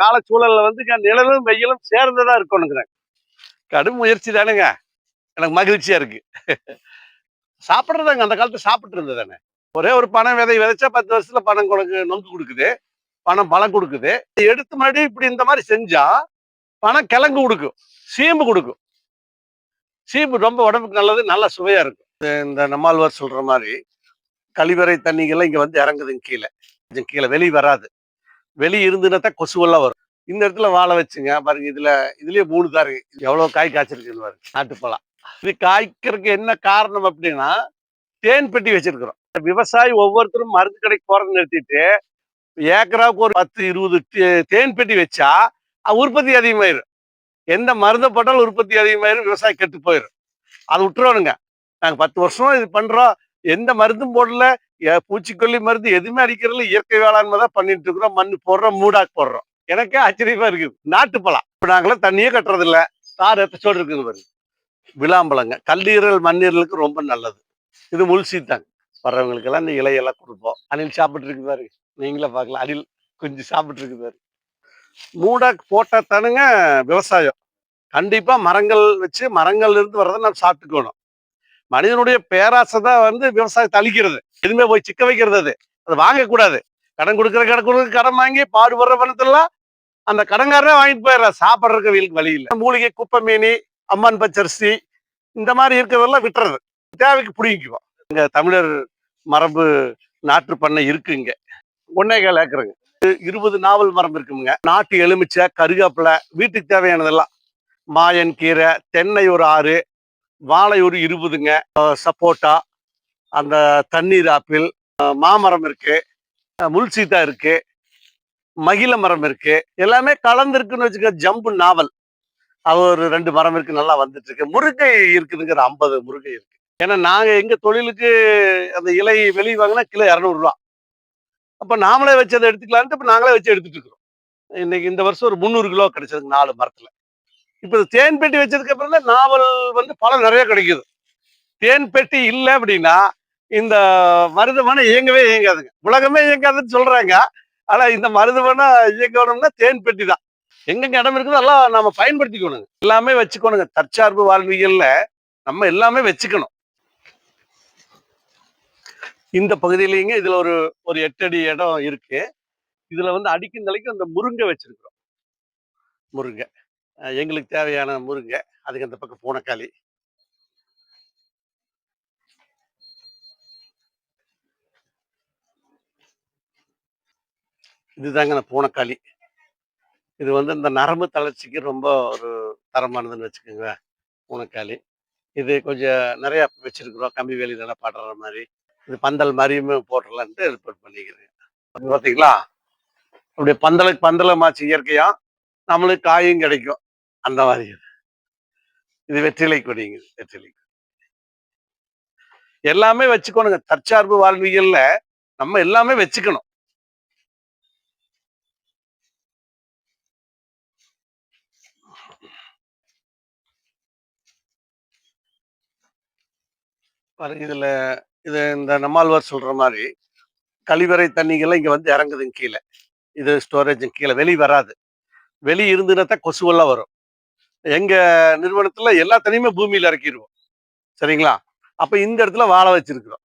காலச்சூழல்ல வந்து நிழலும் வெயிலும் சேர்ந்ததா இருக்கணுங்கிறேன். கடும் முயற்சி தானுங்க. எனக்கு மகிழ்ச்சியா இருக்கு. சாப்பிடுறதாங்க அந்த காலத்துல சாப்பிட்டு இருந்தது தானே. ஒரே ஒரு பனை விதை விதைச்சா 10 வருஷத்துல பணம் நொங்கு குடுக்குது. பழம் குடுக்குது. எடுத்து மறுபடியும் இப்படி இந்த மாதிரி செஞ்சா பணம் கிழங்கு குடுக்கும். சீம்பு குடுக்கும். சீம்பு ரொம்ப உடம்புக்கு நல்லது. நல்லா சுவையா இருக்கும். இந்த நம்மாழ்வார் சொல்ற மாரி கழிவறை தண்ணிகள்லாம் இங்க வந்து இறங்குதுங்க கீழ. கொஞ்சம் கீழ வெளிய வராது. வெளிய இருந்துன்னா தான் கொசுவெல்லாம் வரும். இந்த இடத்துல வாழ வச்சுங்க. பாருங்க இதுலயே 3 தான் இருக்கு. எவ்வளவு காய் காய்ச்சிருக்குன்னு பாருங்க. நாட்டுப்பழம். இது காய்க்கிறதுக்கு என்ன காரணம் அப்படின்னா, தேன் பெட்டி வச்சிருக்கிறோம். விவசாயி ஒவ்வொருத்தரும் மருந்து கடைக்கு போறத நிறுத்திட்டு, ஏக்கராவுக்கு ஒரு 10, 20 தேன் பெட்டி வச்சா, உற்பத்தி அதிகமாயிரும். எந்த மருந்த போட்டாலும் உற்பத்தி அதிகமாயிரும். விவசாயம் கெட்டு போயிரும். அத விட்டுறணுங்க. நாங்க 10 வருஷமா இது பண்றோம். எந்த மருந்தும் போடல. பூச்சிக்கொல்லி மருந்து எதுவுமே அடிக்கிறதில்ல. இயற்கை வேளாண்மை தான் பண்ணிட்டு இருக்கிறோம். மண்ணு போடுறோம், மூடாக்கு போடுறோம். எனக்கே ஆச்சரியமா இருக்குது. நாட்டுப்பழம். இப்ப நாங்களாம் தண்ணியே கட்டுறது இல்ல. தார் எத்தச்சோடு இருக்குது பாருங்க. விளாம்பழங்க. கல்லீரல், மண்ணீரலுக்கு ரொம்ப நல்லது. இது முள்சீத்தாங்க. வர்றவங்களுக்கெல்லாம் இந்த இலையெல்லாம் கொடுப்போம். அணில் சாப்பிட்டு இருக்கு பாருங்க. நீங்களே பார்க்கலாம். அணில் குஞ்சு சாப்பிட்டு இருக்கு பாருங்க. மூடாக்கு போட்டா தானுங்க விவசாயம். கண்டிப்பா மரங்கள் வச்சு மரங்கள்ல இருந்து வர்றதை நம்ம சாப்பிட்டுக்கணும். மனிதனுடைய பேராசை தான் வந்து விவசாயத்தை அழிக்கிறது. எதுவுமே போய் சிக்க வைக்கிறது. அது வாங்கக்கூடாது. கடன் கொடுக்குற கடன் வாங்கி பாடுபடுற பணத்தெல்லாம் அந்த கடன்காரனே வாங்கிட்டு போயிடுற. சாப்பிட்றதுக்கு வீலுக்கு வழி இல்லை. மூலிகை, குப்பை மீனி, அம்மான் பச்சரிசி இந்த மாதிரி இருக்கிறதெல்லாம் விட்டுறது. தேவைக்கு பிடிக்குவோம். இங்க தமிழர் மரபு நாற்று பண்ணை இருக்கு. இங்க 1.25 ஏக்கருங்க. 20 நாவல் மரம் இருக்குங்க. நாட்டு எலுமிச்சை, கருகாப்பிலை, வீட்டுக்கு தேவையானதெல்லாம். மாயன் கீரை, தென்னை ஒரு 6, வாழை ஒரு 20ங்க. சப்போட்டா, அந்த தண்ணீர் ஆப்பிள், மாமரம் இருக்கு, முள்சீத்தா இருக்கு, மகிழ மரம் இருக்கு. எல்லாமே கலந்து இருக்குன்னு வச்சுக்க. ஜம்பு நாவல் அது ஒரு 2 மரம் இருக்கு. நல்லா வந்துட்டு இருக்கு. முருங்கை இருக்குதுங்க. 50 முருங்கை இருக்கு. ஏன்னா நாங்க எங்க தொழிலுக்கு அந்த இலை வெளியே வாங்கினா கிலோ 200 ரூபா. அப்ப நாமளே வச்சு அதை எடுத்துக்கலான்ட்டு இப்ப நாங்களே வச்சு எடுத்துட்டு இருக்கிறோம். இன்னைக்கு இந்த வருஷம் ஒரு 300 கிலோ கிடைச்சதுங்க 4 மரத்துல. இப்ப தேன் பெட்டி வச்சதுக்கு அப்புறம் தான் நாவல் வந்து பழம் நிறைய கிடைக்குது. தேன் பெட்டி இல்லை அப்படின்னா இந்த மருதமனை இயங்கவே இயங்காதுங்க. உலகமே இயங்காதுன்னு சொல்றாங்க. ஆனா இந்த மருதமனை இயங்கணும்னா தேன் பெட்டி தான். எங்கெங்க இடம் இருக்குதோ எல்லாம் நம்ம பயன்படுத்திக்கணுங்க. எல்லாமே வச்சுக்கணுங்க. தற்சார்பு வாழ்வியல்ல நம்ம எல்லாமே வச்சுக்கணும். இந்த பகுதியிலேங்க இதுல ஒரு 8 அடி இடம் இருக்கு. இதுல வந்து அடிக்கும் தலைக்கும் இந்த முருங்கை வச்சிருக்கிறோம். முருங்கை எங்களுக்கு தேவையான முருங்கை. அதுக்கு அந்த பக்கம் பூனைக்காளி. இதுதாங்க அந்த பூனைக்காளி. இது வந்து இந்த நரம்பு தளர்ச்சிக்கு ரொம்ப ஒரு தரமானதுன்னு வச்சுக்கோங்க. பூனைக்காளி. இது கொஞ்சம் நிறைய வச்சிருக்கிறோம். கம்பி வேலி நல்லா பாடுற மாதிரி. இது பந்தல் மாதிரியுமே போட்டுடலான்ட்டு ஏற்பாடு பண்ணிக்கிறேன். பார்த்தீங்களா? அப்படியே பந்தலுக்கு பந்தலமாச்சு இயற்கையா. நம்மளுக்கு காயும் கிடைக்கும். அந்த மாதிரி. இது வெற்றிலை கொடிங்க. வெற்றிலை எல்லாமே வச்சுக்கணுங்க. தற்சார்பு வாழ்வியல்ல நம்ம எல்லாமே வச்சுக்கணும். இதுல இது இந்த நம்மாழ்வார் சொல்ற மாதிரி கழிவறை தண்ணிகள்லாம் இங்க வந்து இறங்குதுங்க கீழ. இது ஸ்டோரேஜ் கீழே வெளிய வராது. வெளிய இருந்துன்னா தான் கொசுவெல்லாம் வரும். எங்க நிறுவனத்துல எல்லா தண்ணியுமே பூமியில இறக்கிடுவோம். சரிங்களா? அப்ப இந்த இடத்துல வாழ வச்சிருக்கிறோம்.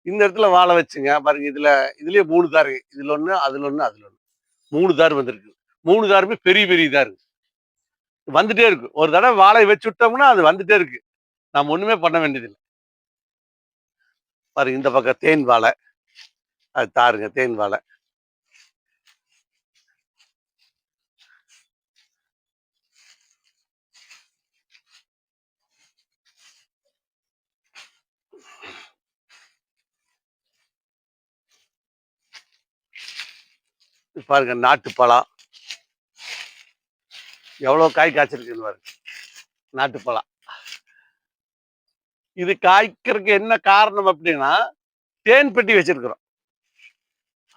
இந்த இடத்துல வாழ வச்சுங்க. பாருங்க இதுலயே 3 தார் இருக்கு. இதுல 1, அதுல 1, அதுல 1. 3 தார் வந்திருக்கு. 3 தாருமே பெரிய பெரிய இதா இருக்கு. வந்துட்டே இருக்கு. ஒரு தடவை வாழைய வச்சு விட்டோம்னா அது வந்துட்டே இருக்கு. நாம ஒண்ணுமே பண்ண வேண்டியதில்லை. பாருங்க இந்த பக்கம் தேன் வாழை. அது தாருங்க தேன் வாழை. பாருங்க நாட்டுப்பழம். எவ்வளவு காய் காய்ச்சிருக்குன்னு பாருங்க. நாட்டுப்பழம். இது காய்க்கிறதுக்கு என்ன காரணம் அப்படின்னா தேன் பெட்டி வச்சிருக்கிறோம்.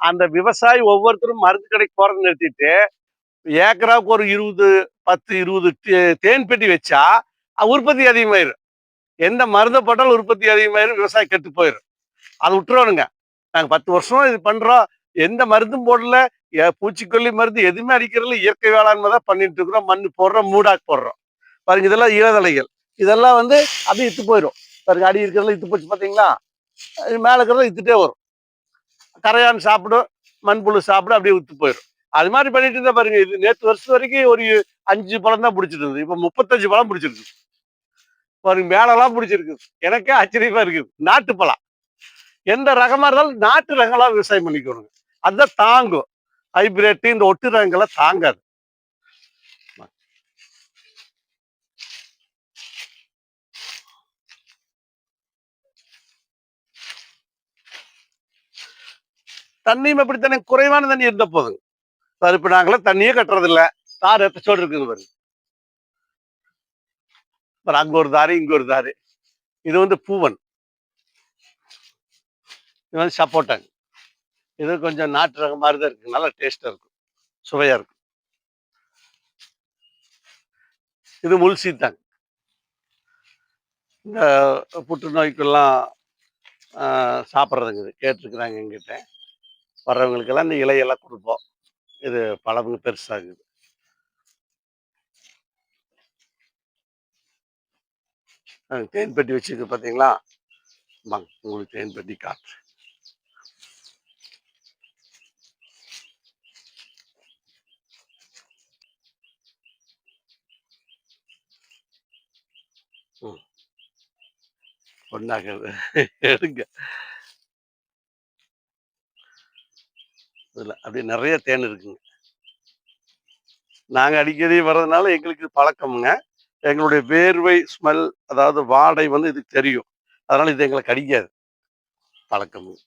அந்த விவசாயி ஒவ்வொருத்தரும் மருந்து கடைக்கு போறதை நிறுத்திட்டு ஏக்கராவுக்கு ஒரு 10, 20 தேன் பெட்டி வச்சா உற்பத்தி அதிகமாயிரும். எந்த மருந்தை போட்டாலும் உற்பத்தி அதிகமாயிரும். விவசாயம் கெட்டு போயிரும். அதை விட்டுறணுங்க. நாங்க 10 வருஷமா இது பண்றோம். எந்த மருந்தும் போடல. பூச்சிக்கொல்லி மருந்து எதுவுமே அடிக்கிறதில்ல. இயற்கை வேளாண்மை தான் பண்ணிட்டு இருக்கிறோம். மண்ணு போடுறோம், மூடாக்கு போடுறோம். பாருங்க இதெல்லாம் ஈரதழைகள். இதெல்லாம் வந்து அப்படியே இத்து போயிடும். பாருங்க அடி இருக்கிறதுல இத்து போச்சு பார்த்தீங்களா? மேல இருக்கிறது இத்துட்டே வரும். கரையான் சாப்பிடும், மண்புழு சாப்பிடும், அப்படியே இத்து போயிடும். அது மாதிரி பண்ணிட்டு இருந்தா பாருங்க. இது நேத்து வருஷம் வரைக்கும் ஒரு 5 பழம் தான் பிடிச்சிட்டு இருந்தது. இப்ப 35 பழம் பிடிச்சிருக்கு. பாருங்க மேலெல்லாம் பிடிச்சிருக்கு. எனக்கே ஆச்சரியமா இருக்குது. நாட்டு பழம். எந்த ரகமா இருந்தாலும் நாட்டு ரகங்களா விவசாயம் பண்ணிக்கணுங்க. அதுதான் தாங்கும். ஹைபிரிட் இந்த ஒட்டு ரகங்கள்லாம் தாங்காது. தண்ணியும் எப்படித்தானே குறைவான தண்ணி இருந்த போதுங்க. இப்ப நாங்களாம் தண்ணியே கட்டுறது இல்ல. தார் எத்தச்சோடு இருக்குது பாருங்க. அங்க ஒரு தாரு, இங்க ஒரு தாரு. இது வந்து பூவன். இது வந்து சப்போட்டாங்க. இது கொஞ்சம் நாட்டு ரகம் மாதிரி தான் இருக்கு. நல்லா டேஸ்டா இருக்கும். சுவையா இருக்கும். இது முல்சீத்தாங்க. இந்த புற்றுநோய்க்கெல்லாம் சாப்பிட்றதுங்க. இது கேட்டிருக்கிறாங்க எங்கிட்ட. வர்றவங்களுக்கெல்லாம் இந்த இலையெல்லாம் கொடுப்போம். இது பழமுங்க பெருசாகுது. தேன் பெட்டி வச்சிருக்கு பார்த்தீங்களா? வாங்க உங்களுக்கு தேன் பெட்டி காட்டுறேன். ம். ஒண்ணாகுது. எடுங்க. இதுல அப்படியே நெறைய தேன் இருக்குங்க. நாங்க அடிக்கடி வர்றதுனால எங்களுக்கு பழக்கம்ங்க. எங்களுடைய வேர்வை ஸ்மெல் அதாவது வாடை வந்து இதுக்கு தெரியும். அதனால இது எங்கள கடிக்காது. பழக்கமுங்க.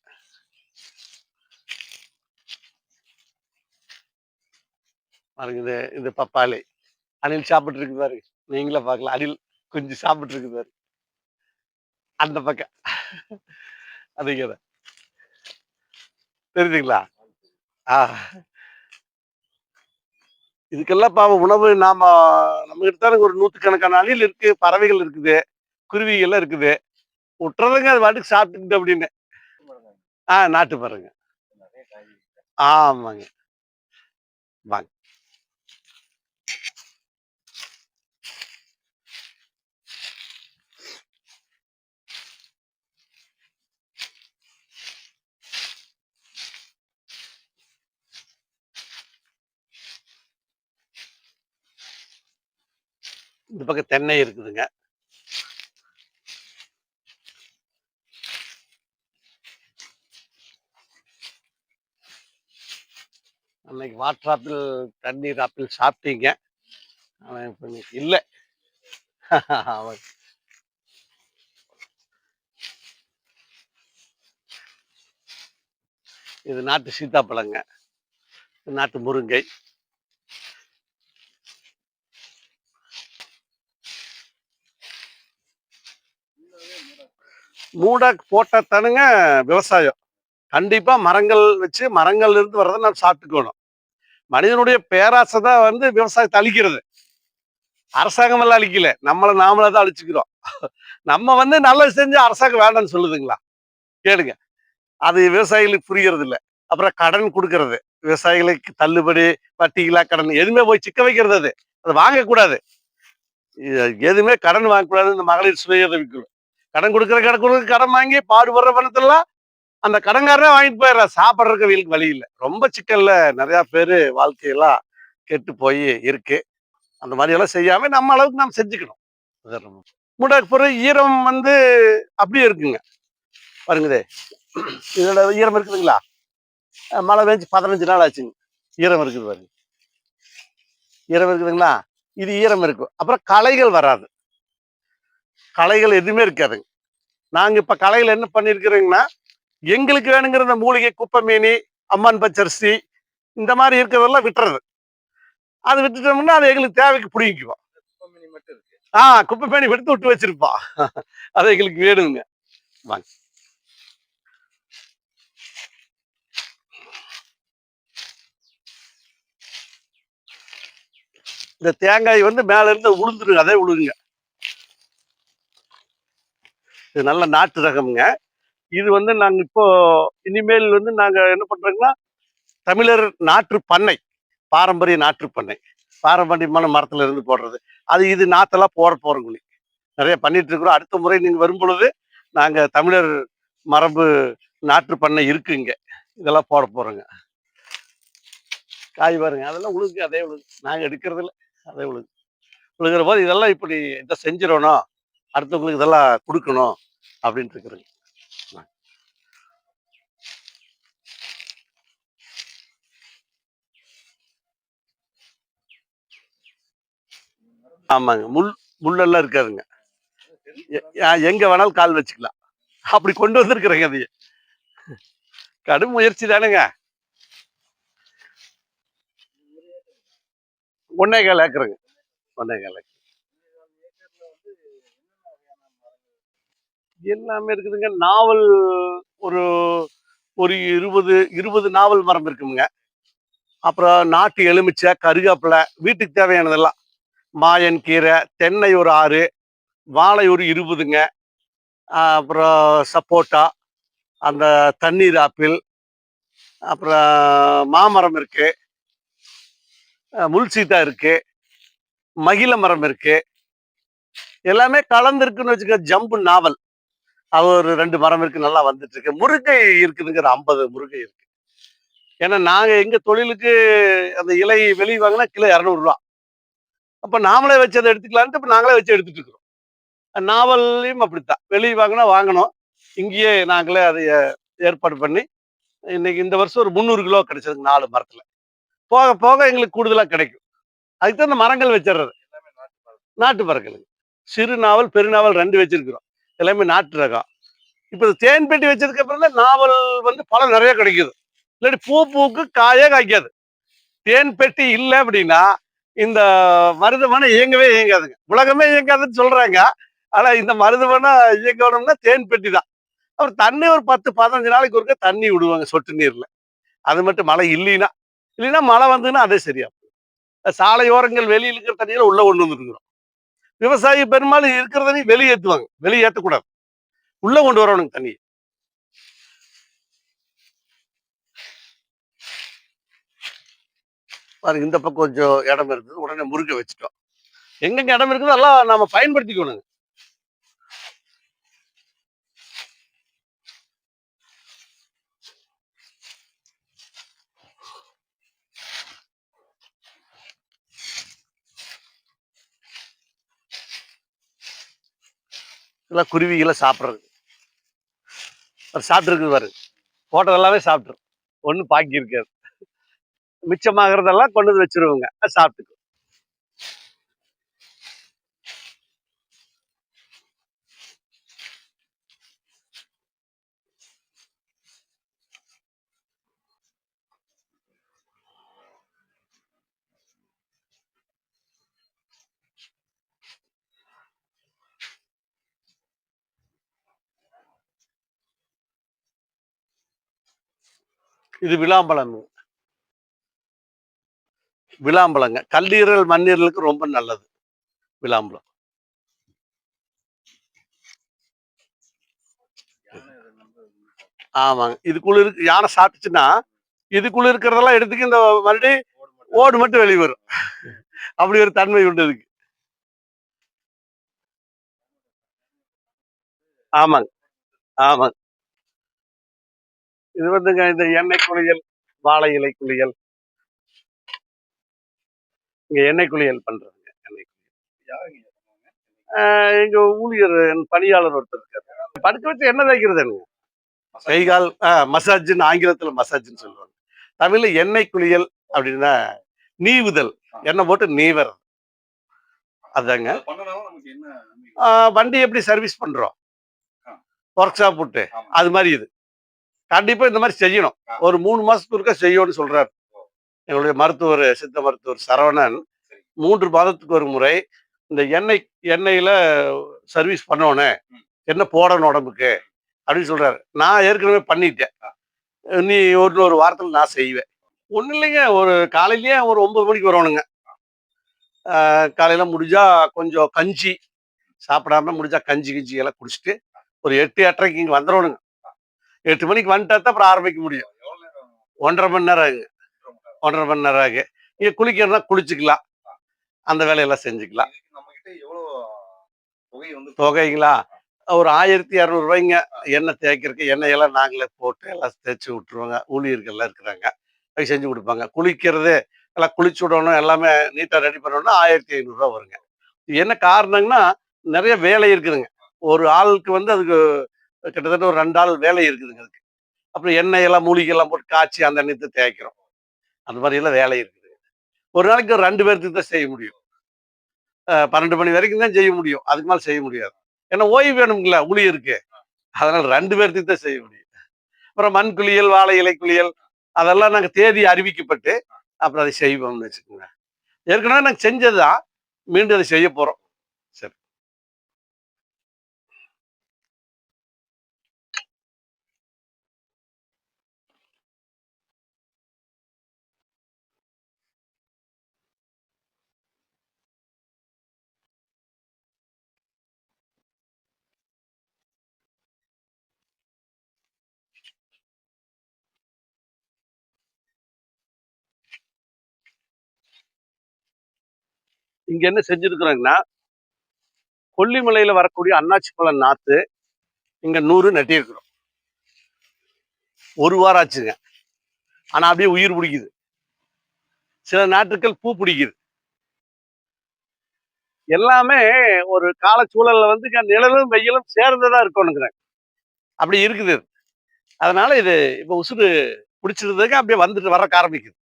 பாருங்க இது இது பப்பாளி. அணில் சாப்பிட்டு இருக்கு பாரு. நீங்களே பார்க்கலாம். அணில் குஞ்சு சாப்பிட்டு இருக்கு பாரு. அந்த பக்கம். அதுங்க தான். தெரியுதுங்களா? ஆ. இதுக்கெல்லாம் பாவம் உணவு நம்மகிட்ட தானே ஒரு நூத்துக்கணக்கான அணில் இருக்கு, பறவைகள் இருக்குது, குருவிகள்லாம் இருக்குது. உட்றதுங்க அது பாட்டுக்கு சாப்பிட்டுக்கிட்டு அப்படின்னு. நாட்டு பறவைங்க. ஆமாங்க. வாங்க. இந்த பக்கம் தென்னை இருக்குதுங்க. அன்னைக்கு வாட்டர் ஆப்பிள், தண்ணீர் ஆப்பிள் சாப்பிட்டீங்க. ஆனா இப்ப இன்னைக்கு இல்ல. ஆமாங்க. இது நாட்டு சீத்தாப்பழங்க. நாட்டு முருங்கை. மூடாக்கு போட்டா தானுங்க விவசாயம். கண்டிப்பா மரங்கள் வச்சு மரங்கள்ல இருந்து வர்றத நம்ம சாப்பிட்டுக்கணும். மனிதனுடைய பேராசை தான் வந்து விவசாயத்தை அழிக்கிறது. அரசாங்கம் எல்லாம் அழிக்கல. நாமளா தான் அழிச்சுக்கிறோம். நம்ம வந்து நல்லது செஞ்சு அரசாங்கம் வேண்டாம்னு சொல்லுதுங்களா? கேளுங்க. அது விவசாயிகளுக்கு புரியறது இல்ல. அப்புறம் கடன் குடுக்கறது. விவசாயிகளுக்கு தள்ளுபடி, வட்டியில்லா கடன் எதுவுமே போய் சிக்க வைக்கிறது அது. அத வாங்கக்கூடாது. எதுவுமே கடன் வாங்கக்கூடாது. இந்த மகளிர் சுய உதவிக்குழு. கடன் குடுக்குற கடன் வாங்கி பாடுபடுற பணத்தெல்லாம் அந்த கடன்காரனே வாங்கிட்டு போயிடுறான். சாப்பிடுறதுக்கு அவங்களுக்கு வழி இல்ல. ரொம்ப சிக்கல்ல நெறைய பேரு வாழ்க்கையெல்லாம் கெட்டு போய் இருக்கு. அந்த மாரி எல்லாம் செய்யாம நம்ம அளவுக்கு நாம் செஞ்சுக்கணும். மூடாக்கு பிறகு ஈரம் வந்து அப்படியே இருக்குங்க. பாருங்க இது. இதோட ஈரம் இருக்குதுங்களா? மழை பெஞ்சு 15 நாள் ஆச்சுங்க. ஈரம் இருக்குது பாருங்க. ஈரம் இருக்குதுங்களா? இது ஈரம் இருக்கும். அப்புறம் களைகள் வராது. களைகள் எதுவுமே இருக்காதுங்க. நாங்க இப்ப களைகள் என்ன பண்ணியிருக்கிறோங்கன்னா, எங்களுக்கு வேணுங்கிற இந்த மூலிகை, குப்பைமேனி, அம்மான் பச்சரிசி இந்த மாரி இருக்கிறதெல்லாம் விட்டுறது. அது விட்டுட்டோம்னா, அது எங்களுக்கு தேவைக்கு புடிங்கிக்குவோம். குப்பைமேனி எடுத்து விட்டு வச்சிருப்போம். அது எங்களுக்கு வேணுங்க. வாங்க. இந்த தேங்காய் வந்து மேல இருந்து உளுந்துருங்க. அதே உழுகுங்க. இது நல்ல நாட்டு ரகம்ங்க. இது வந்து நாங்க இப்போ இனிமேல் வந்து நாங்க என்ன பண்றோங்கன்னா தமிழர் நாற்று பண்ணை, பாரம்பரிய நாற்று பண்ணை. பாரம்பரியமான மரத்துல இருந்து போடுறது. இது நாத்தெல்லாம் போட போறோம் குழி. நிறைய பண்ணிட்டு இருக்கிறோம். அடுத்த முறை நீங்க வரும்பொழுது, நாங்க தமிழர் மரபு நாற்று பண்ணை இருக்கு இங்க. இதெல்லாம் போட போறோங்க. காய் பாருங்க. அதெல்லாம் உழுகு, அதே உழுகு. நாங்க எடுக்கிறது இல்ல. அதே உழுகு. உழுகுற போது இதெல்லாம் இப்படி இத செஞ்சிரணும். அடுத்தவங்களுக்கு இதெல்லாம் குடுக்கணும் அப்படின்ட்டு இருக்கிறேங்க. ஆமாங்க. முள்ளெல்லாம் இருக்காதுங்க. எங்க வேணாலும் கால் வச்சுக்கலாம். அப்படி கொண்டு வந்திருக்கிறேங்க அதைய. கடும் முயற்சி தானுங்க. 1 1/4 ஏக்கருங்க. 1 1/4 ஏக்கர். எல்லாமே இருக்குதுங்க. நாவல் ஒரு ஒரு 20 நாவல் மரம் இருக்குங்க. அப்புறம் நாட்டு எலுமிச்சை, கருவேப்பிலை, வீட்டுக்கு தேவையானதெல்லாம். மாயன் கீரை, தென்னை ஒரு 6, வாழை ஒரு 20ங்க. அப்புறம் சப்போட்டா, அந்த தண்ணீர் ஆப்பிள், அப்புறம் மாமரம் இருக்கு, முள் சீத்தா இருக்கு, மகிழ மரம் இருக்கு. எல்லாமே கலந்துருக்குன்னு வச்சுக்க. ஜம்பு நாவல். அது ஒரு 2 மரம் இருக்கு. நல்லா வந்துட்டு இருக்கு. முருங்கை இருக்குதுங்க. ஒரு 50 முருங்கை இருக்கு. ஏன்னா நாங்க எங்க தொழிலுக்கு அந்த இலை வெளிய வாங்குனா கிலோ ரூ. 200. அப்ப நாமளே வச்சு அத எடுத்துக்கலான்ட்டு இப்ப நாங்களே வச்சு எடுத்துட்டு இருக்கிறோம். நாவல்லயும் அப்படித்தான். வெளிய வாங்குனா வாங்கணும். இங்கேயே நாங்களே அதைய ஏற்பாடு பண்ணி, இன்னைக்கு இந்த வருஷம் ஒரு 300 கிலோ கிடைச்சதுங்க 4 மரத்துல. போக போக எங்களுக்கு கூடுதலா கிடைக்கும். அதுக்கு தான் இந்த மரங்கள் வச்சிடுறது. நாட்டு மரங்களுங்க. சிறு நாவல், பெருநாவல் 2 வச்சிருக்கிறோம். எல்லாமே நாட்டு ரகம். இப்ப தேன் பெட்டி வச்சதுக்கு அப்புறம் தான் நாவல் பழம் நிறைய கிடைக்குது. இல்லாட்டி பூக்கு காயே காய்க்காது. தேன் பெட்டி இல்ல அப்படின்னா, இந்த மருதமனை இயங்கவே இயங்காதுங்க. உலகமே இயங்காதுன்னு சொல்றாங்க. ஆனா இந்த மருதமனை இயங்கணும்னா தேன் பெட்டி தான். அப்புறம் தண்ணி ஒரு 10, 15 நாளைக்கு ஒருக்க தண்ணி விடுவாங்க சொட்டு நீர்ல. அது மட்டும் மழை இல்லைன்னா மழை வந்ததுன்னா அதே சரியா போயிடும். சாலையோரங்கள் வெளியில இருக்கிற தண்ணியில உள்ள கொண்டு வந்துருக்கிறோம். விவசாயி பெரும்பாலும் இருக்கிற தண்ணி வெளியேற்றுவாங்க. வெளியேற்றக்கூடாது. உள்ள கொண்டு வரணுங்க தண்ணி. பாருங்க இந்த பக்கம் கொஞ்சம் இடம் இருந்தது. உடனே முருங்கை வச்சுட்டோம். எங்கெங்க இடம் இருக்குதோ எல்லாம் நாம பயன்படுத்திக்கணுங்க. எல்லாம் குருவிகளை சாப்பிடுறது. சாப்பிட்டு இருக்குது பாருங்க. போட்டது எல்லாமே சாப்பிட்டுரும். ஒண்ணும் பாக்கி இருக்காது. மிச்சமாகறதெல்லாம் கொண்டு வந்து வச்சிருவோங்க. சாப்பிட்டுக்கும். இது விளாம்பழம். விளாம்பழங்க. கல்லீரல், மண்ணீரலுக்கு ரொம்ப நல்லது விளாம்பழம். ஆமாங்க. இதுக்குள்ள இருக்கு. யானை சாப்பிட்டுச்சுன்னா இதுக்குள்ள இருக்கிறதெல்லாம் எடுத்துக்கு இந்த மறுபடியும் ஓடு மட்டும் வெளியே வரும். அப்படி ஒரு தன்மை உண்டு இதுக்கு. ஆமாங்க, ஆமாங்க. இது இந்த எண்ணெய் குளியல், வாழை இலை குளியல். இங்க எண்ணெய் குளியல் பண்றதுங்க. எண்ணெய் எங்க ஊழியர் பணியாளர் ஒருத்தர் இருக்காரு. படுக்க வச்சு எண்ணெய் தேய்க்கிறதுங்க. கை கால் மசாஜ்ன்னு ஆங்கிலத்துல மசாஜ்ன்னு சொல்லுவாங்க. தமிழ்ல எண்ணெய் குளியல் அப்படின்னா நீவுதல். எண்ணெய் போட்டு நீவறது. அதாங்க. வண்டி எப்படி சர்வீஸ் பண்றோம்? ஒர்க் ஷாப் விட்டு. அது மாதிரி இது. கண்டிப்பா இந்த மாதிரி செய்யணும். ஒரு 3 மாசத்துக்கு ஒருக்கா செய்யணும்னு சொல்றாரு. எங்களுடைய மருத்துவர், சித்த மருத்துவர் சரவணன் 3 மாதத்துக்கு ஒரு முறை இந்த எண்ணெயில சர்வீஸ் பண்ணணும். என்ன போடணும் உடம்புக்கு அப்படின்னு சொல்றாரு. நான் ஏற்கனவே பண்ணிட்டேன். நீ ஒரு வாரத்துல நான் செய்வேன். ஒண்ணும் இல்லைங்க. ஒரு காலையிலேயே ஒரு 9 மணிக்கு வரணுங்க. காலையில முடிஞ்சா கொஞ்சம் கஞ்சி சாப்பிடாம முடிஞ்சா கஞ்சி கிஞ்சி எல்லாம் குடிச்சிட்டு ஒரு 8, 8:30க்கு இங்க வந்துடணுங்க. 8 மணிக்கு வந்துட்டா தான் அப்புறம் ஆரம்பிக்க முடியும். 1.5 மணி நேரம் ஆகுங்க. 1.5 மணி நேரம் ஆகும். நீங்க குளிக்கிறதுனா குளிச்சுக்கலாம். அந்த வேலையெல்லாம் செஞ்சுக்கலாம். தொகைங்களா? ஒரு ரூ. 1200 எண்ணெய் தேய்க்கிறதுக்கு எண்ணெயெல்லாம் நாங்களே போட்டு எல்லாம் தேய்ச்சு விட்டுருவோங்க. ஊழியர்கள்லாம் இருக்கிறாங்க. அது செஞ்சு குடுப்பாங்க. குளிக்கிறது எல்லாம் குளிச்சு விடணும், எல்லாமே நீட்டா ரெடி பண்ணணும்னா ரூ. 1500 வருங்க. என்ன காரணம்னா, நெறைய வேலை இருக்குதுங்க. ஒரு ஆளுக்கு வந்து அதுக்கு கிட்டத்தட்ட ஒரு 2 ஆள் வேலை இருக்குதுங்க அதுக்கு. அப்புறம் எண்ணெயெல்லாம் மூலிகைலாம் போட்டு காய்ச்சி அந்த எண்ணெயத்த தேய்க்கிறோம். அந்த மாரியெல்லாம் வேலை இருக்குது. ஒரு நாளைக்கு ஒரு 2 பேர்த்துக்கு தான் செய்ய முடியும். 12 மணி வரைக்கும் தான் செய்ய முடியும். அதுக்கு மேல செய்ய முடியாது. ஏன்னா ஓய்வு வேணும்ல ஊழியருக்கு. அதனால 2 பேர்த்துக்கு தான் செய்ய முடியும். அப்புறம் மண் குளியல், வாழை இலை குளியல் அதெல்லாம் நாங்க தேதி அறிவிக்கப்பட்டு, அப்புறம் அதை செய்வோம்னு வச்சுக்கோங்க. ஏற்கனவே நாங்க செஞ்சது தான். மீண்டும் அதை செய்ய போறோம். சரி. இங்க என்ன செஞ்சிருக்கிறோங்கன்னா, கொல்லிமலையில வரக்கூடிய அன்னாச்சி பழம் நாத்து இங்க 100 நட்டியிருக்கிறோம். 1 வாரம் ஆச்சுங்க. ஆனா அப்படியே உயிர் பிடிக்குது. சில நாற்றுக்கள் பூ பிடிக்குது. எல்லாமே ஒரு காலச்சூழல்ல வந்து நிழலும், வெயிலும் சேர்ந்ததா இருக்கணுங்கிறேன். அப்படி இருக்குது. அதனால இது இப்ப உசுரு பிடிச்சிருந்ததுக்கு அப்படியே வந்துட்டு வரக்க ஆரம்பிக்குது.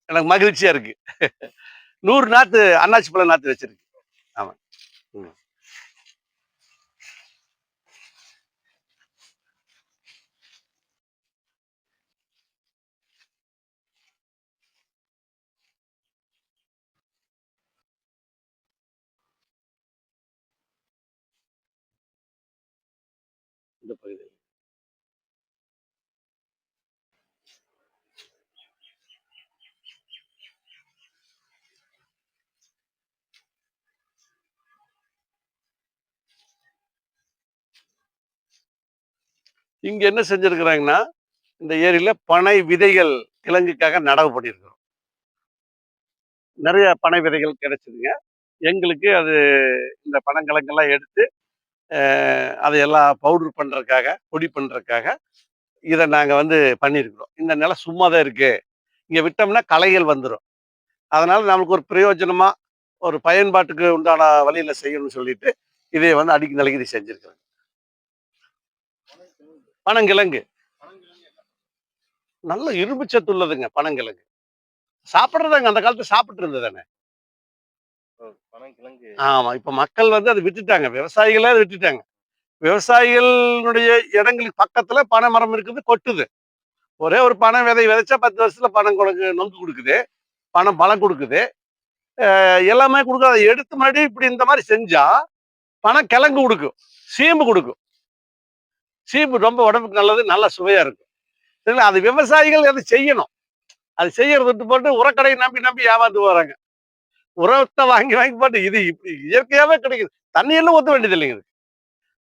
எனக்கு மகிழ்ச்சியா இருக்கு. 100 நாத்து அன்னாச்சி பழம் நாத்து வச்சிருக்கு. ஆமா. ம். இந்த பகுதி. இங்க என்ன செஞ்சிருக்கிறாங்கன்னா, இந்த ஏரியில பனை விதைகள் கிழங்குக்காக நடவு பண்ணியிருக்கிறோம். நெறைய பனை விதைகள் கிடைச்சதுங்க. எங்களுக்கு அது இந்த பனங்கிழங்கெல்லாம் எடுத்து, அதையெல்லாம் பவுடர் பண்றதுக்காக, பொடி பண்றதுக்காக, இத நாங்க வந்து பண்ணியிருக்கிறோம். இந்த நிலம் சும்மா தான் இருக்கு. இங்க விட்டோம்னா களைகள் வந்துரும். அதனால நமக்கு ஒரு பிரயோஜனமா, ஒரு பயன்பாட்டுக்கு உண்டான வழியில செய்யணும்னு சொல்லிட்டு, இதை வந்து அடிக்கு நிலைக்கு இதை செஞ்சிருக்கிறேன். பனங்கிழங்கு. நல்ல இரும்பு சத்து உள்ளதுங்க பனங்கிழங்கு. சாப்பிடுறதாங்க அந்த காலத்துல சாப்பிட்டு இருந்ததுதானே. ஆமா. இப்ப மக்கள் வந்து அத விட்டுட்டாங்க. விவசாயிகளே அத விட்டுட்டாங்க. விவசாயிகளுடைய இடங்களுக்கு பக்கத்துல பனை மரம் இருக்குது, கொட்டுது. ஒரே ஒரு பனை விதை விதைச்சா 10 வருஷத்துல பனம் நொங்கு குடுக்குது. பழம் குடுக்குது. எல்லாமே குடுக்கும். அத எடுத்து மறுபடியும் இப்படி இந்த மாரி செஞ்சா, பனங்கிழங்கு குடுக்கும். சீம்பு குடுக்கும். சீம்பு ரொம்ப உடம்புக்கு நல்லது. நல்லா சுவையா இருக்கும். சரிங்களா? அது விவசாயிகள் அத செய்யணும். அது செய்யறத விட்டு போட்டு உரக்கடைய நம்பி நம்பி ஏமாந்து போறாங்க. உரத்த வாங்கி வாங்கி போட்டு இது இப்படி இயற்கையாவே கிடைக்குது. தண்ணி எல்லாம் ஊத்த வேண்டியது இல்லைங்க இதுக்கு.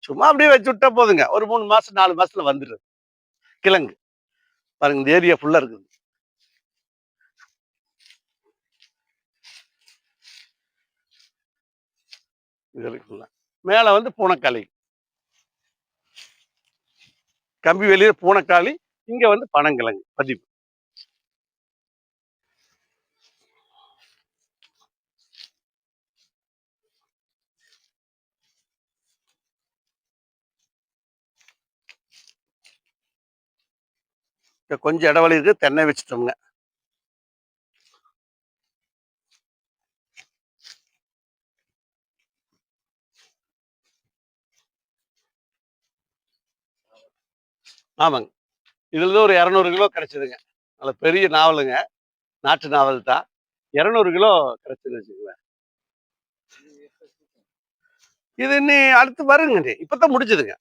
சும்மா அப்படியே வச்சு விட்டா போதுங்க. ஒரு 3 மாசம் 4 மாசத்துல வந்துருது. கிழங்கு. பாருங்க இந்த ஏரியா ஃபுல்லா இருக்குது. இது வரைக்கும் ஃபுல்லா. மேல வந்து பூனக்காளி. கம்பி வெளியில பூனக்காளி. இங்க வந்து பனங்கிழங்கு பதிப்பு. கொஞ்சம் இடைவெளி இருக்கு. தென்னை வச்சுட்டோம்ங்க. ஆமாங்க. இதுல ஒரு 200 கிலோ கிடைச்சதுங்க. நல்ல பெரிய நாவலுங்க. நாட்டு நாவல் தான். 200 கிலோ கிடைச்சதுன்னு வச்சுக்கங்களேன். இது இன்னி அடுத்து வருங்க இனி. இப்பதான் முடிஞ்சதுங்க.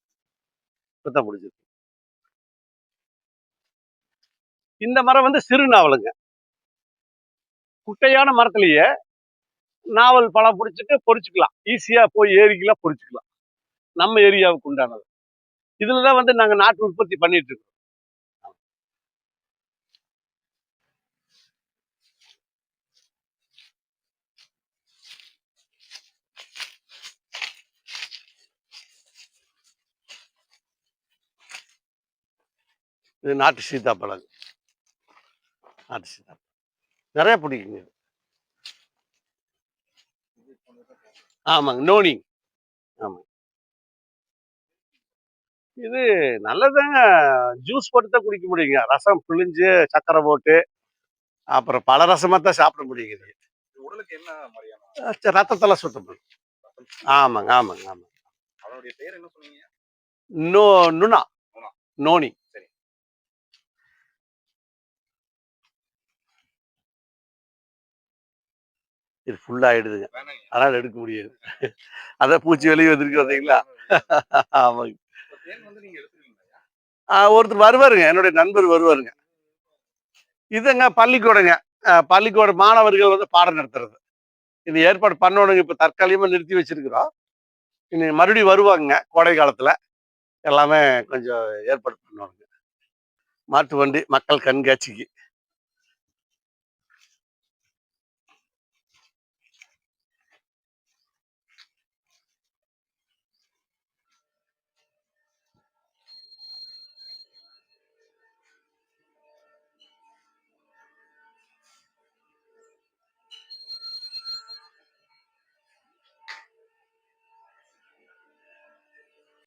இப்பதான் முடிஞ்சது. இந்த மரம் வந்து சிறு நாவலுங்க. குட்டையான மரத்திலேயே நாவல் பழம் புடிச்சிட்டு பொறிச்சுக்கலாம். ஈஸியா போய் ஏரிக்கலாம் பொறிச்சுக்கலாம். நம்ம ஏரியாவுக்கு உண்டானது. இதுல தான் வந்து நாங்க நாட்டு உற்பத்தி பண்ணிட்டு இருக்கோம். இது நாட்டு சீத்தாப்பழம். நாட்டு சீத்தாப்பழம். நெறைய பிடிக்குங்க. ஆமாங்க. நோனி. ஆமா. இது நல்லதுதாங்க. ஜூஸ் போட்டு தான் குடிக்க முடியுங்க. ரசம் பிழிஞ்சு, சர்க்கரை போட்டு, அப்புறம் பல ரசமா தான் சாப்பிட முடியுங்க இது. உடலுக்கு என்ன மாரியான ரத்தத்தெல்லாம் சுத்தம் பண்ணும். ஆமாங்க, ஆமாங்க, ஆமாங்க. அதனுடைய பேர் என்ன சொன்னீங்க? நோ நுணா. நுணா. நோனி. சரி. இது ஃபுல்லா ஆயிடுதுங்க. வேணாங்க. அதனால எடுக்க முடியாது. அதான் பூச்சி வெளிய வந்திருக்கு பார்த்தீங்களா? ஆமாங்க. இப்ப தேன் வந்து நீங்க எடுத்துருவீங்களாயா? ஒருத்தர் வருவாருங்க. என்னுடைய நண்பர் வருவாருங்க. இதுங்க பள்ளிக்கூடங்க. பள்ளிக்கூட மாணவர்கள் வந்து பாடம் நடத்துறது. இது ஏற்பாடு பண்ணணுங்க. இப்ப தற்காலிகமா நிறுத்தி வச்சிருக்கிறோம். இனி மறுபடியும் வருவாங்கங்க. கோடை காலத்துல. எல்லாமே கொஞ்சம் ஏற்பாடு பண்ணணுங்க. மாட்டு வண்டி, மக்கள் கண்காட்சிக்கு.